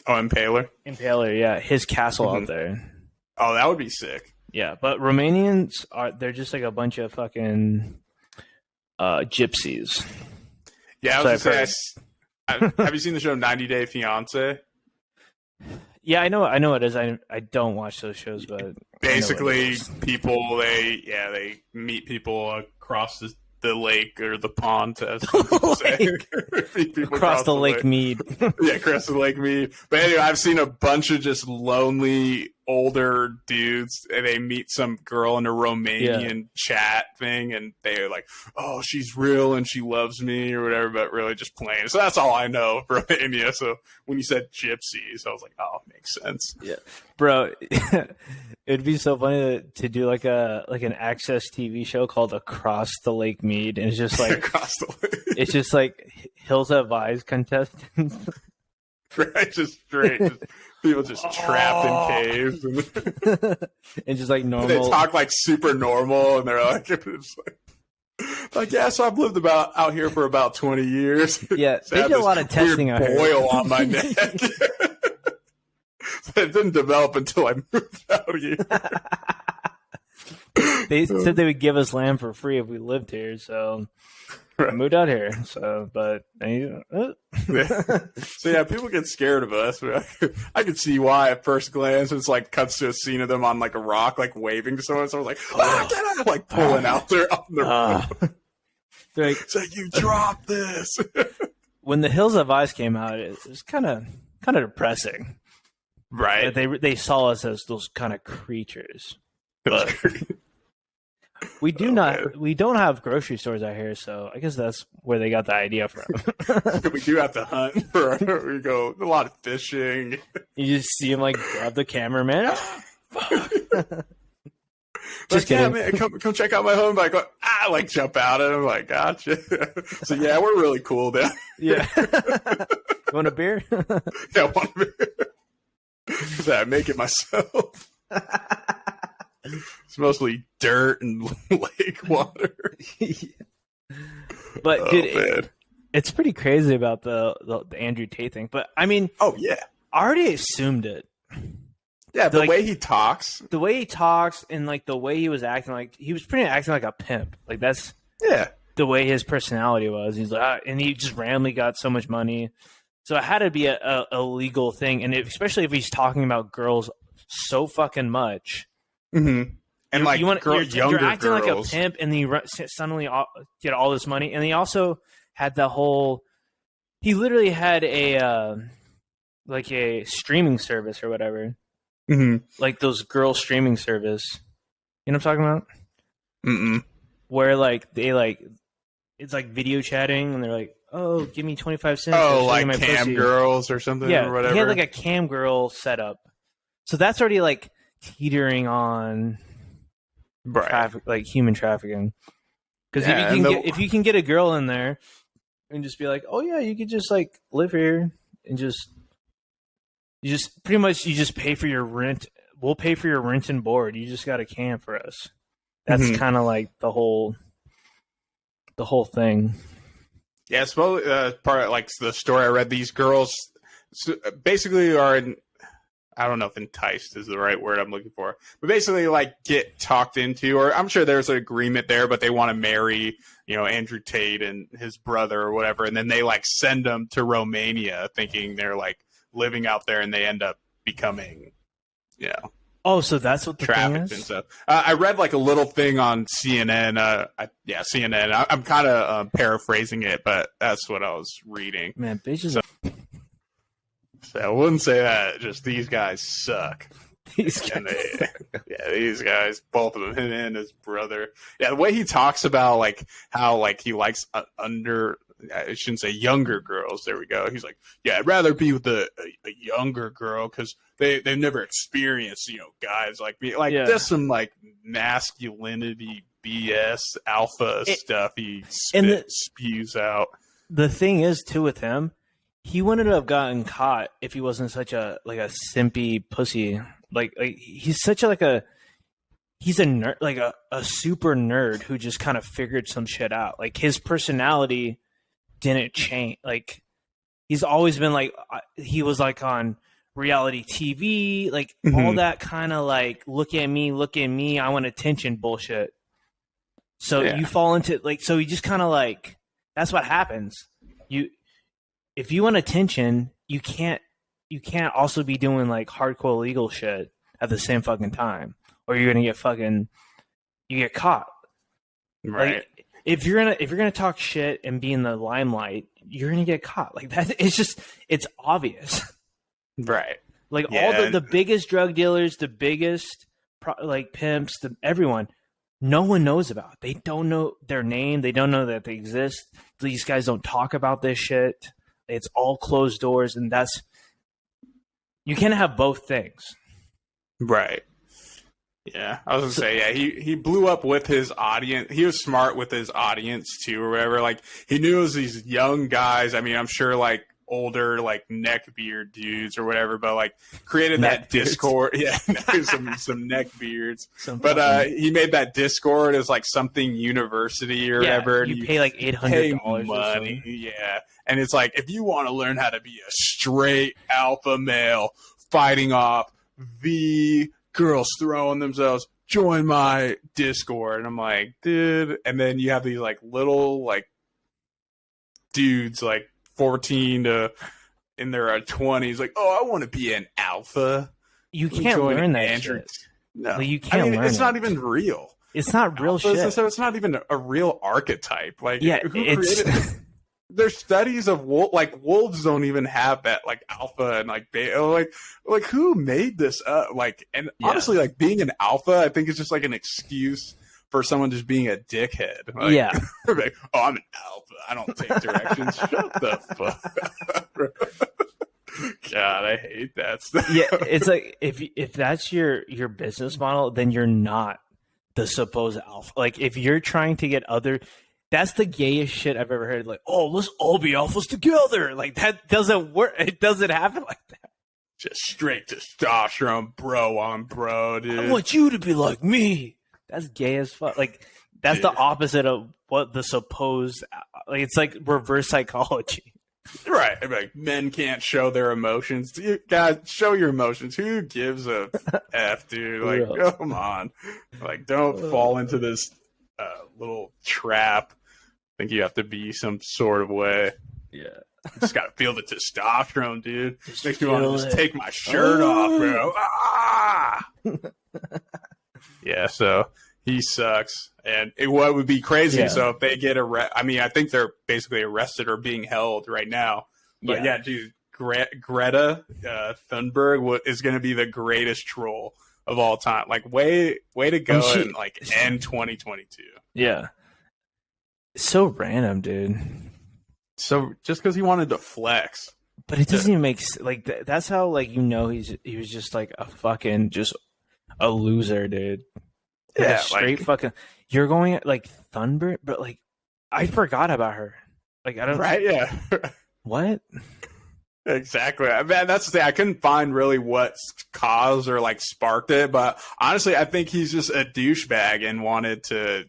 Impaler, yeah. His castle out there. Oh, that would be sick. Yeah, but Romanians they're just like a bunch of fucking gypsies. Yeah, I was gonna say, have you seen the show 90 Day Fiancé? Yeah, I know it is. I don't watch those shows, but basically people they meet people across the lake or the pond, as some people say. across the Lake Mead. Yeah, across the Lake Mead. But anyway, I've seen a bunch of just lonely older dudes, and they meet some girl in a Romanian chat thing, and they're like, "Oh, she's real and she loves me" or whatever, but really just playing. So that's all I know of Romania. So when you said gypsies, I was like, "Oh, makes sense." Yeah, bro. It'd be so funny to do like an Access TV show called Across the Lake Mead, and it's just like across the lake. It's just like Hills Have Eyes contestants. Right, just straight. People just trapped in caves. And just like normal. They talk like super normal, and they're like, yeah, so I've lived out here for about 20 years. Yeah, they did a lot of testing out here. Boil on my neck. It didn't develop until I moved out here. They said they would give us land for free if we lived here, so I moved out here. So, but so yeah, people get scared of us. I could see why at first glance. It's like cuts to a scene of them on like a rock, like waving to someone. So I was like, get out! Like pulling out there on the road. Like, it's like, you dropped this. When the Hills of Ice came out, it was kind of depressing. Right. They saw us as those kind of creatures. But we don't have grocery stores out here, so I guess that's where they got the idea from. We do have to hunt we go a lot of fishing. You just see him like grab the cameraman. Just kidding. Man, come check out my home. Like, like jump out at him. Like, gotcha. So yeah, we're really cool then. Yeah. Want a beer? Yeah, I want a beer. Because I make it myself. It's mostly dirt and lake water. But dude, it's pretty crazy about the Andrew Tate thing. But I mean, oh yeah, I already assumed it. Yeah, the way he talks, and like the way he was acting, like he was pretty acting like a pimp. Like that's the way his personality was. He's like, and he just randomly got so much money. So it had to be a legal thing, and especially if he's talking about girls so fucking much. Mm-hmm. And like you're acting girls. like a pimp, and then you suddenly get all this money. And he also had the whole. He literally had a like a streaming service or whatever, like those girl streaming service. You know what I'm talking about? Where like they like it's like video chatting, and they're like, "Oh, give me 25 cents." Oh, like cam pussy. Girls or something, or whatever. He had like a cam girl setup, so that's already like teetering on like human trafficking. Because if you can get a girl in there and just be like, "Oh yeah, you could just like live here and you just pretty much pay for your rent. We'll pay for your rent and board. You just got a cam for us." That's kind of like the whole thing. Yeah, it's part of like the story I read. These girls basically are I don't know if enticed is the right word I'm looking for, but basically like get talked into, or I'm sure there's an agreement there, but they want to marry, Andrew Tate and his brother or whatever. And then they like send them to Romania thinking they're like living out there, and they end up becoming, Oh, so that's what the trafficked and stuff. I read like a little thing on CNN. CNN. I'm kind of paraphrasing it, but that's what I was reading. Man, bitches. So I wouldn't say that. Just these guys suck. These guys. These guys, both of them, him and his brother. Yeah, the way he talks about like how like he likes I shouldn't say younger girls. There we go. He's like, yeah, I'd rather be with a younger girl because they've never experienced, guys like me. Like there's some like masculinity BS alpha stuff he spews out. The thing is too with him, he wouldn't have gotten caught if he wasn't such a simpy pussy. Like he's such he's a nerd, like a super nerd who just kind of figured some shit out. Like his personality didn't change. Like he's always been like he was like on reality TV, like all that kind of like look at me, I want attention bullshit. So you fall into so you just kind of like that's what happens. If you want attention, you you can't also be doing like hardcore illegal shit at the same fucking time, or you're gonna you get caught. Right. Like, if you're gonna talk shit and be in the limelight, you're gonna get caught. Like that, it's obvious. Right. Like all the biggest drug dealers, the biggest like pimps, everyone, no one knows about. They don't know their name. They don't know that they exist. These guys don't talk about this shit. It's all closed doors, and you can't have both things. Right. Yeah, I was gonna say, yeah, he blew up with his audience. He was smart with his audience too, or whatever. Like he knew it was these young guys. I mean, I'm sure like older like neckbeard dudes or whatever, but like created that Discord. Yeah, some neckbeards. But he made that Discord as like something university or whatever. You pay like $800 money. Yeah, and it's like if you want to learn how to be a straight alpha male fighting off the girls throwing themselves, join my Discord. And I'm like, dude. And then you have these like little like dudes like 14 to in their 20s, like, oh, I want to be an alpha. You can't learn that shit. No, like, you can't learn it's not even real. It's not real shit. So it's not even a real archetype. Like, yeah, who created it? There's studies of wolves don't even have that like alpha and like beta. Like who made this up? Like, and honestly, like being an alpha, I think is just like an excuse for someone just being a dickhead. Like, yeah. Like, oh, I'm an alpha. I don't take directions. Shut the fuck up. God, I hate that stuff. Yeah, it's like if that's your business model, then you're not the supposed alpha. Like if you're trying to get other. That's the gayest shit I've ever heard. Like, oh, let's all be alphas together. Like, that doesn't work. It doesn't happen like that. Just straight testosterone, bro on bro, dude. I want you to be like me. That's gay as fuck. Like, that's the opposite of what the supposed... Like, it's like reverse psychology. Right. Like, men can't show their emotions. You guys, show your emotions. Who gives a F, dude? Like, come on. Like, don't fall into this little trap. I think you have to be some sort of way. Yeah. You just gotta feel the testosterone, dude. Makes me want to just take my shirt off, bro. Ah! Yeah, so he sucks. And what would be crazy, so if they get arrested, I mean, I think they're basically arrested or being held right now. But yeah dude, Greta Thunberg is going to be the greatest troll of all time. Like, way to go and like end 2022. Yeah. It's so random, dude. So just because he wanted to flex, but it doesn't even make like that's how like he was just like a fucking just a loser, dude. Like a straight fucking. You're going like Thunberg, but like I forgot about her. Like I don't. Right? Yeah. What? Exactly. I mean, that's the thing. I couldn't find really what caused or like sparked it, but honestly, I think he's just a douchebag and wanted to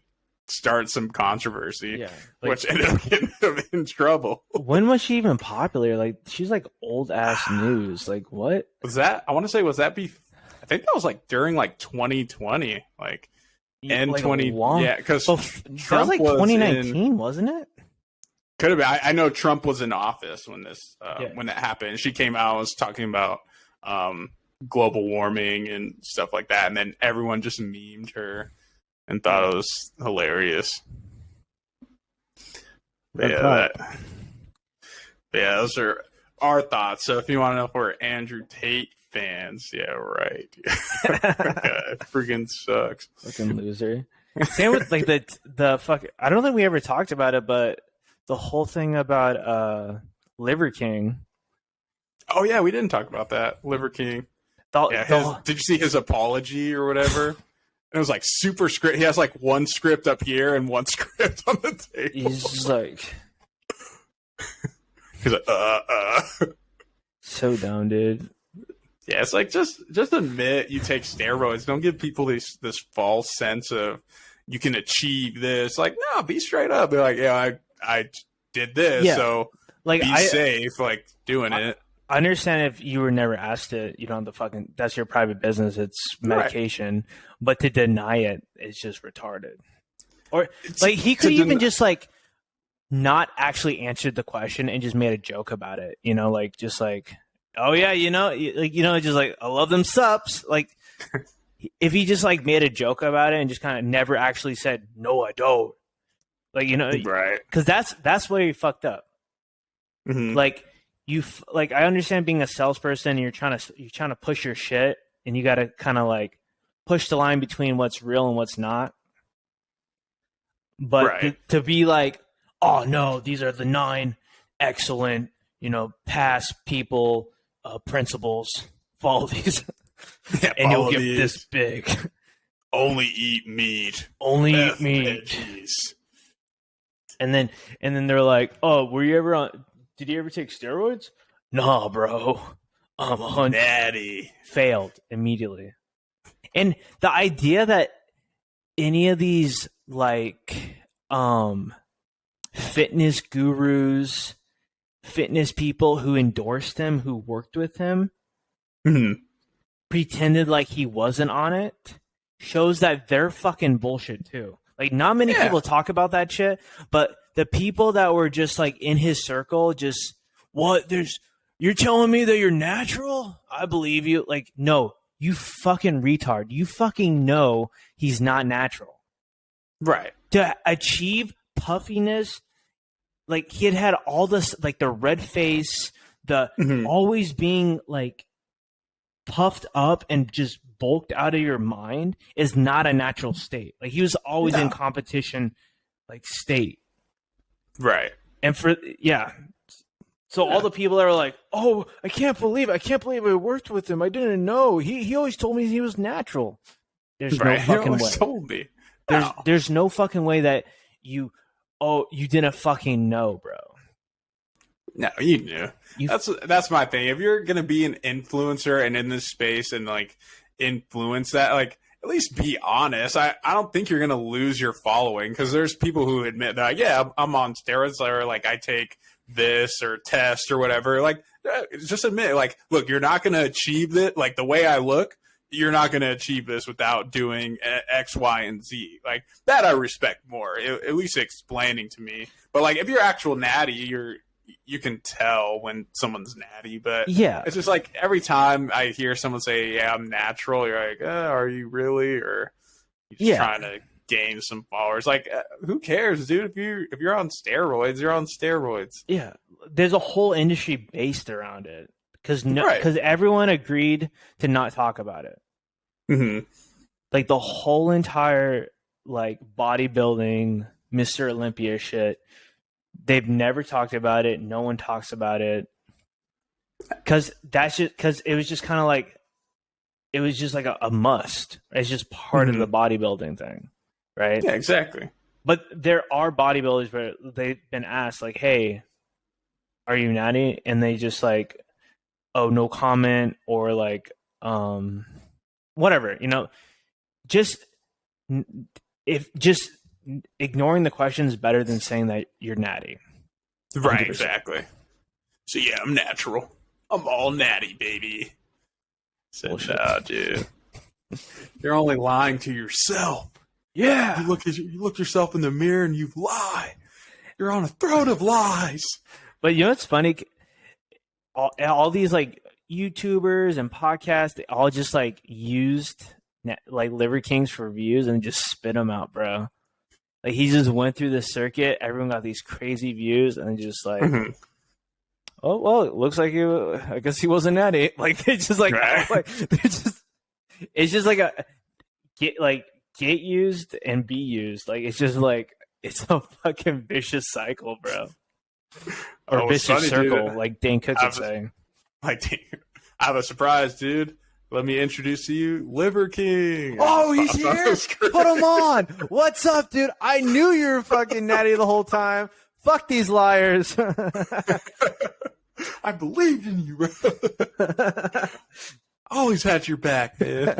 start some controversy, like, which ended up getting him in trouble. When was she even popular? Like, she's like old ass news. Like, what was that? I want to say, I think that was like during like 2020, like end like 20. Yeah, because Trump was like 2019, wasn't it? Could have been. I know Trump was in office when this when that happened. She came out and was talking about global warming and stuff like that, and then everyone just memed her and thought it was hilarious. Yeah, those are our thoughts. So if you want to know if we're Andrew Tate fans, yeah, right. Freaking sucks. Fucking loser. Same with like the fuck. I don't think we ever talked about it, but the whole thing about Liver King. Oh yeah, we didn't talk about that. Liver King. Did you see his apology or whatever? It was like super script. He has like one script up here and one script on the table. He's just like, he's like, so dumb, dude. Yeah, it's like just admit you take steroids. Don't give people this false sense of you can achieve this. Like, no, be straight up. Be like, yeah, I did this, so like be safe, like doing it. I understand if you were never asked it, you don't have to fucking, that's your private business. It's medication, right. But to deny it is just retarded. Or like he could even just like not actually answered the question and just made a joke about it, you know, like just like oh yeah, just like I love them sups. Like if he just like made a joke about it and just kind of never actually said no, I don't. Like right? Because that's where he fucked up. Mm-hmm. Like I understand being a salesperson and you're trying to push your shit and you got to kind of like push the line between what's real and what's not. But to be like, oh no, these are the 9 excellent, past people principles. Follow these, and you'll get this big. Only eat meat. Only eat meat. And then they're like, oh, were you ever on? Did you ever take steroids? Nah, bro. I'm 100. Natty. Failed immediately. And the idea that any of these like fitness gurus, fitness people who endorsed him, who worked with him, pretended like he wasn't on it, shows that they're fucking bullshit too. Like, not many people talk about that shit, but the people that were just like in his circle, just you're telling me that you're natural? I believe you. Like, no, you fucking retard. You fucking know he's not natural. Right. To achieve puffiness, like he had all this, like the red face, the always being like puffed up and just bulked out of your mind is not a natural state. Like he was always in competition, like state. Right. And so all the people that are like, oh, I can't believe I worked with him. I didn't know. He always told me he was natural. There's no fucking way. Told me. There's no fucking way that you didn't fucking know, bro. No, you knew. That's my thing. If you're gonna be an influencer and in this space and like influence that, like at least be honest. I don't think you're gonna lose your following because there's people who admit that I'm on steroids or like I take this or test or whatever. Like just admit, like, look, you're not gonna achieve it. Like the way I look, you're not going to achieve this without doing X, Y, and Z. Like that I respect more, at least explaining to me. But like if you're actual natty, you can tell when someone's natty. But it's just like every time I hear someone say, yeah, I'm natural, you're like, are you really? Or you're just trying to gain some followers. Like who cares, dude? If you're on steroids, you're on steroids. Yeah. There's a whole industry based around it. Because everyone agreed to not talk about it. Mm-hmm. Like the whole entire like bodybuilding, Mr. Olympia shit, they've never talked about it. No one talks about it. Because it was just kind of like, it was just like a must. It's just part of the bodybuilding thing, right? Yeah, exactly. But there are bodybuilders where they've been asked like, hey, are you natty? And they just like, oh, no comment, or like whatever, just ignoring the question is better than saying that you're natty. 100%. Right, exactly. So yeah, I'm natural. I'm all natty, baby. Said, no, dude. You're only lying to yourself. Yeah. You look yourself in the mirror and you lie. You're on a throne of lies. But it's funny? All these like YouTubers and podcasts, they all just like used like Liver Kings for views and just spit them out, bro. Like he just went through the circuit, everyone got these crazy views, and just like, oh well, it looks like I guess he wasn't natty. Like it's just like, it's just like get used and be used. Like it's just like it's a fucking vicious cycle, bro. Or vicious circle, dude. Like Dane Cook would say. I have a surprise, dude. Let me introduce to you Liver King. Oh, he's here? Put him on. What's up, dude? I knew you were fucking natty the whole time. Fuck these liars. I believed in you, bro. Always had your back, man.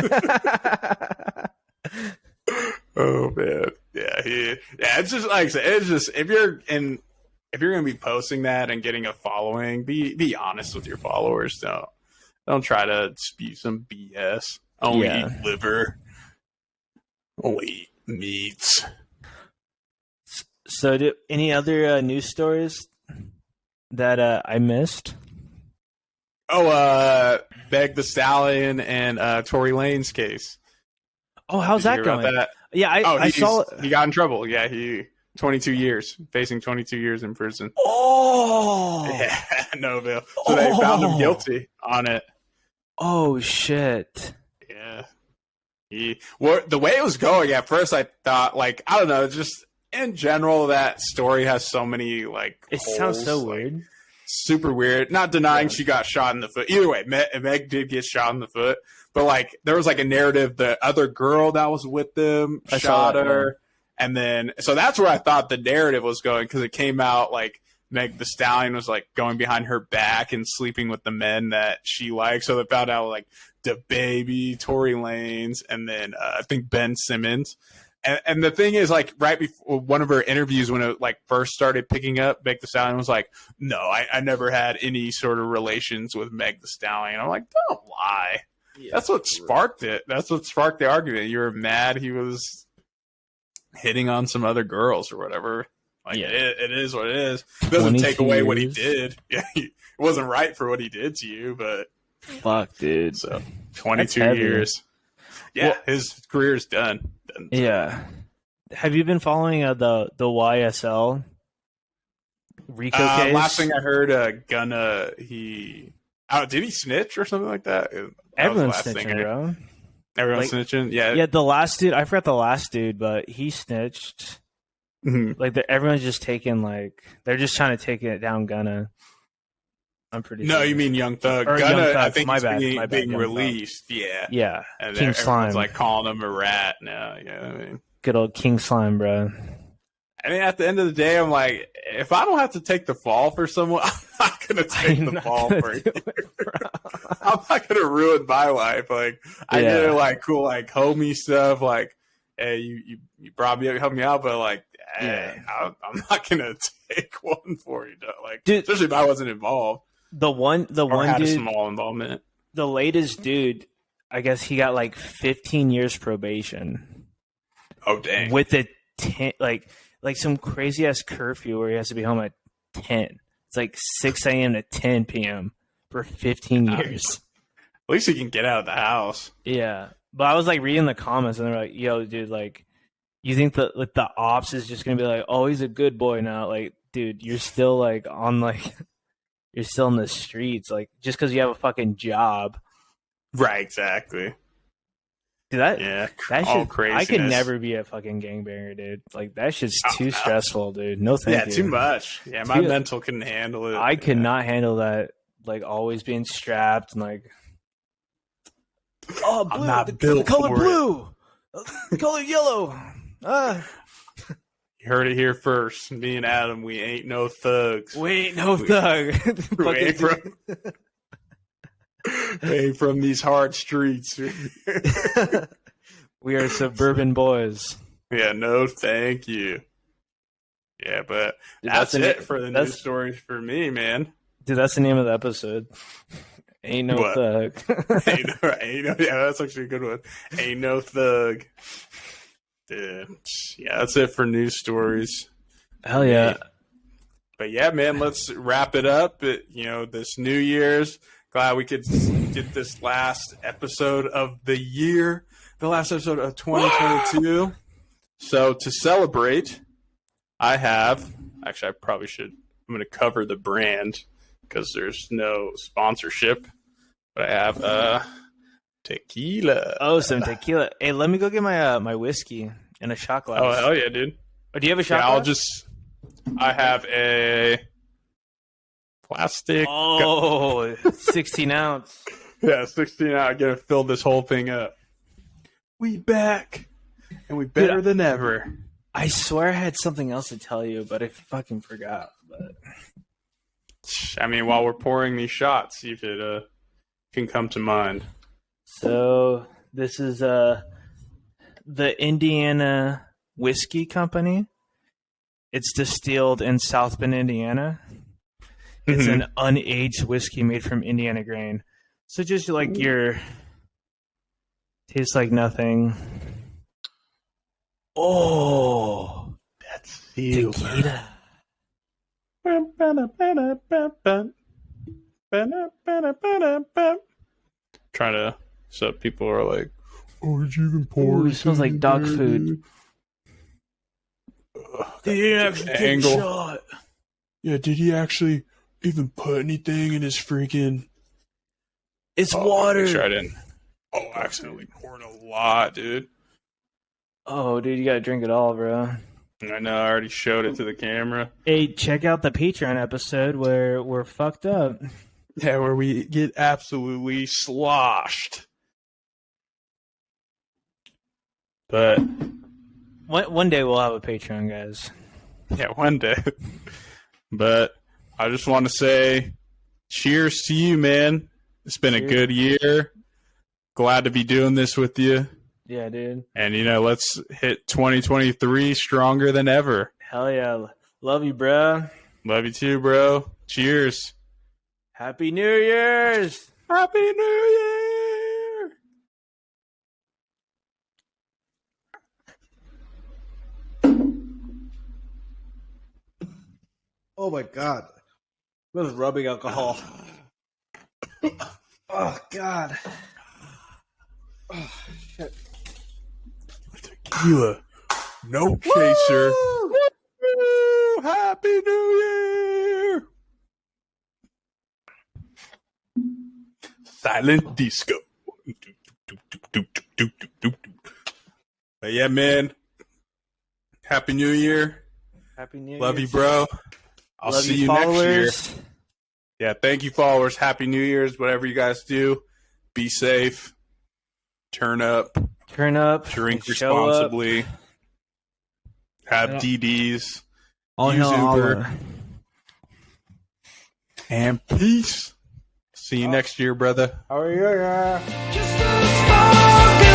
Oh man, yeah. It's just like I said. It's just if you're gonna be posting that and getting a following, be honest with your followers. Don't try to spew some BS. Only eat liver. Only eat meats. So, any other news stories that I missed? Oh, Meg the Stallion and Tory Lanez case. Oh, how's that going? That? Yeah, I saw. He got in trouble. Yeah, 22 years, facing 22 years in prison. Oh, yeah, no bail. So they found him guilty on it. Oh shit. Yeah. The way it was going at first, I thought, like, I don't know, just in general, that story has so many, like, it holes, sounds so like, weird. Super weird. Not denying she got shot in the foot. Either way, Meg did get shot in the foot. But, like, there was, like, a narrative, the other girl that was with them shot her. And then, so that's where I thought the narrative was going, because it came out, like, Meg the Stallion was, like, going behind her back and sleeping with the men that she liked. So they found out, like, the baby, Tory Lanez, and then I think Ben Simmons. And the thing is, like, right before one of her interviews, when it, like, first started picking up, Meg the Stallion was like, no, I never had any sort of relations with Meg the Stallion. I'm like, don't lie. Yeah, that's what sparked it. That's what sparked the argument. You were mad he was hitting on some other girls or whatever. Like, yeah. It is what it is. It doesn't take away what he did. Yeah, it wasn't right for what he did to you, but fuck, dude. So 22 years. Yeah, well, his career is done. Yeah. Have you been following the YSL Rico case? Last thing I heard, Gunna, did he snitch or something like that? Everyone's snitching, bro. Everyone's snitching? Yeah. Yeah, the last dude, I forgot the last dude, but he snitched. Mm-hmm. Like, everyone's just taking, like, they're just trying to take it down Gunna. I'm pretty sure. No, you mean Young Thug. Or Gunna, Young Thug. I think my bad, being released. Thug. Yeah. Yeah. And King Slime. Everyone's, like, calling him a rat now. Yeah, I mean. Good old King Slime, bro. I mean, at the end of the day, I'm like, if I don't have to take the fall for someone, I'm not going to take the fall for you. I'm not going to ruin my life. Like, I did, like, cool, like, homie stuff. Like, hey, you brought me up, helped me out, but, like, hey, I'm not going to take one for you. Like, dude, especially if I wasn't involved. The one dude, a small involvement. The latest dude, I guess he got, like, 15 years probation. Oh, dang. With the 10, like some crazy ass curfew where he has to be home at 10. It's like 6 a.m. to 10 p.m. for 15 years. At least he can get out of the house. Yeah. But I was like reading the comments and they're like, yo, dude, like, you think that like the ops is just going to be like, oh, he's a good boy now. Like, dude, you're still like on like, you're still in the streets. Like, just because you have a fucking job. Right, exactly. Dude, that shit, craziness. I could never be a fucking gangbanger, dude. Like, that shit's too stressful, dude. No thank you. Yeah, too much. Yeah, my mental couldn't handle it. I could not handle that, like, always being strapped and, like, oh, blue, I'm not built the color for blue, the color yellow. You heard it here first. Me and Adam, we ain't no thugs. We ain't no thug. We ain't from these hard streets. We are suburban boys. Yeah, no thank you. Yeah, but dude, that's it for the news stories for me, man. Dude, that's the name of the episode. Ain't no thug. Yeah, that's actually a good one. Ain't no thug. Dude, yeah, that's it for news stories. Hell yeah. But yeah, man, let's wrap it up. This New Year's. Glad we could get this last episode of the year, the last episode of 2022. So to celebrate, I probably should. I'm going to cover the brand because there's no sponsorship. But I have tequila. Oh, some tequila. Hey, let me go get my whiskey and a shot glass. Oh, hell yeah, dude. Oh, do you have a shot glass? I have a plastic. Oh, 16 ounce. Yeah, 16 ounce. I gotta fill this whole thing up. We back. And we better than ever. I swear I had something else to tell you, but I fucking forgot. But I mean, while we're pouring these shots, see if it can come to mind. So this is the Indiana Whiskey Company. It's distilled in South Bend, Indiana. It's an unaged whiskey made from Indiana grain. So just like your tastes like nothing. Oh, that's you. Tequila. Trying to, so people are like, oh, did you even pour? Ooh, it smells like dog food. Did he actually get shot? Yeah, did he actually even put anything in his freaking... It's water. Make sure I didn't. Oh, I accidentally poured a lot, dude. Oh, dude, you gotta drink it all, bro. I know, I already showed it to the camera. Hey, check out the Patreon episode where we're fucked up. Yeah, where we get absolutely sloshed. But one day we'll have a Patreon, guys. Yeah, one day. But I just want to say cheers to you, man. It's been a good year. Glad to be doing this with you. Yeah, dude. And, let's hit 2023 stronger than ever. Hell yeah. Love you, bro. Love you too, bro. Cheers. Happy New Year's. Happy New Year. Oh, my God. This is rubbing alcohol. Oh, God. Oh, shit. Tequila. No chaser. Woo! Happy New Year. Silent disco. But yeah, man. Happy New Year. Happy New Year. Love you, bro. I'll see you next year. Yeah, thank you, followers. Happy New Year's. Whatever you guys do, be safe. Turn up. Drink responsibly. Have DDs. Use Uber. And peace. See you next year, brother. How are you? Just a spark